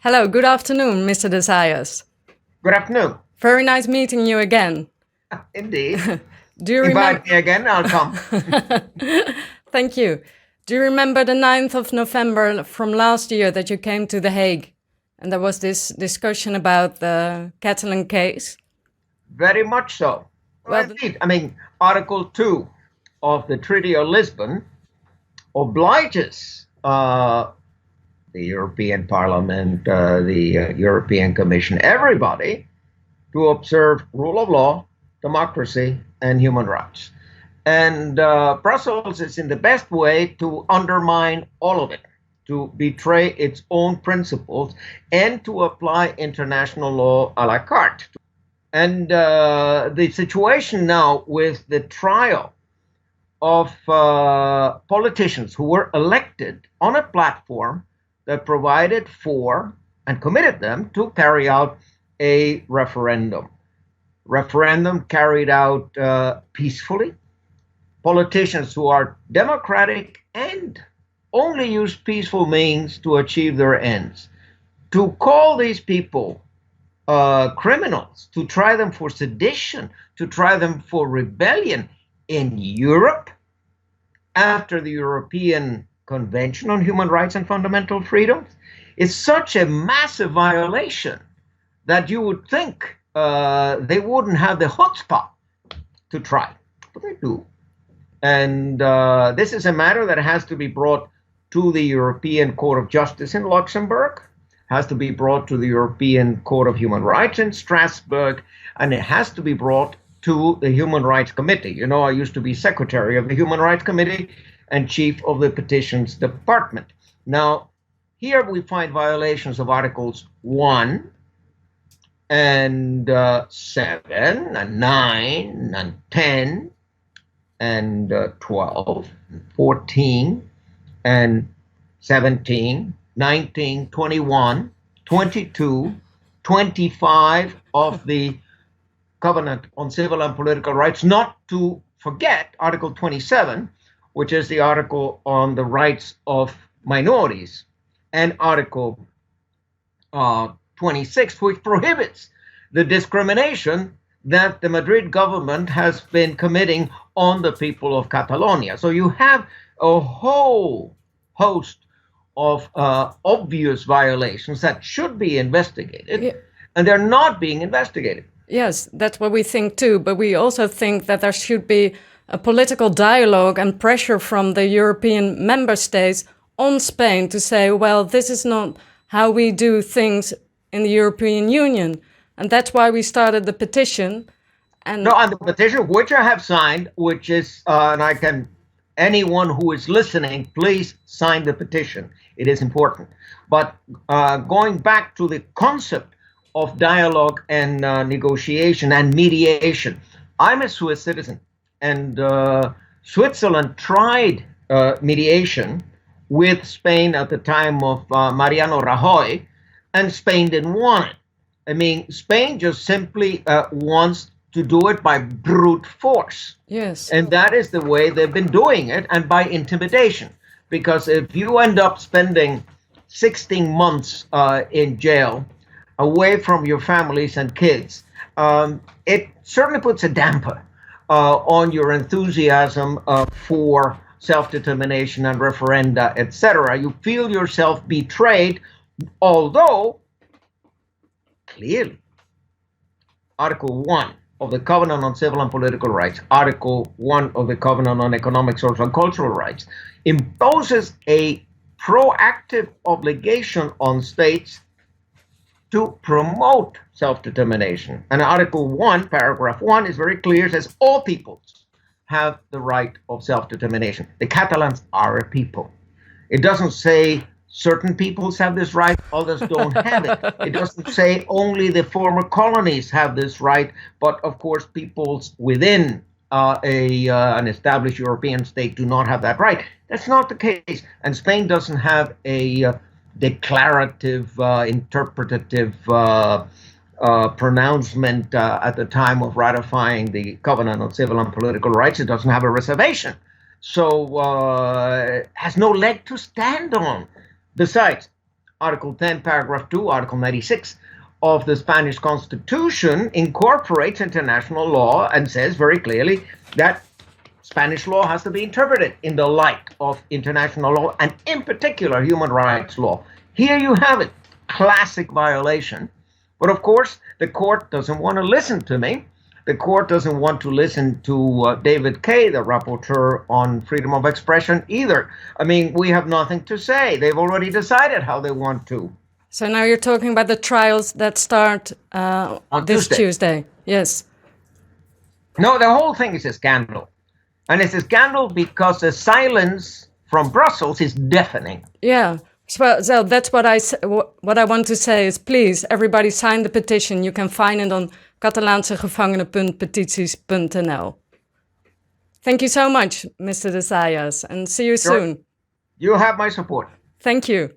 Hello, good afternoon, Mr. de Zayas. Good afternoon. Very nice meeting you again. Indeed. Do you Invite me again, I'll come. Thank you. Do you remember the 9th of November from last year that you came to The Hague? And there was this discussion about the Catalan case? Very much so. Well, indeed. I mean, Article 2 of the Treaty of Lisbon obliges the European Parliament, the European Commission, everybody to observe rule of law, democracy, and human rights. And Brussels is in the best way to undermine all of it, to betray its own principles, and to apply international law a la carte. And the situation now with the trial of politicians who were elected on a platform that provided for and committed them to carry out a referendum. Referendum carried out peacefully. Politicians who are democratic and only use peaceful means to achieve their ends. To call these people criminals, to try them for sedition, to try them for rebellion in Europe after the European Convention on Human Rights and Fundamental Freedoms is such a massive violation that you would think they wouldn't have the chutzpah to try, but they do. And this is a matter that has to be brought to the European Court of Justice in Luxembourg, has to be brought to the European Court of Human Rights in Strasbourg, and it has to be brought to the Human Rights Committee. You know, I used to be secretary of the Human Rights Committee and chief of the Petitions Department. Now, here we find violations of Articles 1 and 7 and 9 and 10 and 12, 14 and 17, 19, 21, 22, 25 of the Covenant on Civil and Political Rights, not to forget Article 27, which is the article on the rights of minorities, and Article 26, which prohibits the discrimination that the Madrid government has been committing on the people of Catalonia. So you have a whole host of obvious violations that should be investigated, and they're not being investigated. Yes, that's what we think too, but we also think that there should be a political dialogue and pressure from the European member states on Spain to say, well, this is not how we do things in the European Union. And that's why we started the petition. And the petition, which I have signed, which is, and I can, anyone who is listening, please sign the petition. It is important. But going back to the concept of dialogue and negotiation and mediation, I'm a Swiss citizen, and Switzerland tried mediation with Spain at the time of Mariano Rajoy, and Spain didn't want it. I mean, Spain just simply wants to do it by brute force. Yes. And that is the way they've been doing it, and by intimidation. Because if you end up spending 16 months in jail, away from your families and kids, it certainly puts a damper on your enthusiasm for self-determination and referenda, etc. You feel yourself betrayed, although clearly Article 1 of the Covenant on Civil and Political Rights, Article 1 of the Covenant on Economic, Social, and Cultural Rights imposes a proactive obligation on states to promote self-determination. And Article 1, paragraph 1 is very clear, says all peoples have the right of self-determination. The Catalans are a people. It doesn't say certain peoples have this right, others don't have it. It doesn't say only the former colonies have this right, but of course peoples within an established European state do not have that right. That's not the case. And Spain doesn't have a declarative, interpretative pronouncement at the time of ratifying the Covenant on Civil and Political Rights. It doesn't have a reservation. So has no leg to stand on. Besides, Article 10, paragraph 2, Article 96 of the Spanish Constitution incorporates international law and says very clearly that Spanish law has to be interpreted in the light of international law and in particular human rights law. Here you have it, classic violation. But of course, the court doesn't want to listen to me. The court doesn't want to listen to David Kay, the rapporteur on freedom of expression, either. I mean, we have nothing to say. They've already decided how they want to. So now you're talking about the trials that start on this Tuesday. Yes. No, the whole thing is a scandal. And it's a scandal because the silence from Brussels is deafening. Yeah. So that's what I want to say is, please, everybody sign the petition. You can find it on catalansegevangenen.petities.nl. Thank you so much, Mr. de Zayas, and see you soon. You have my support. Thank you.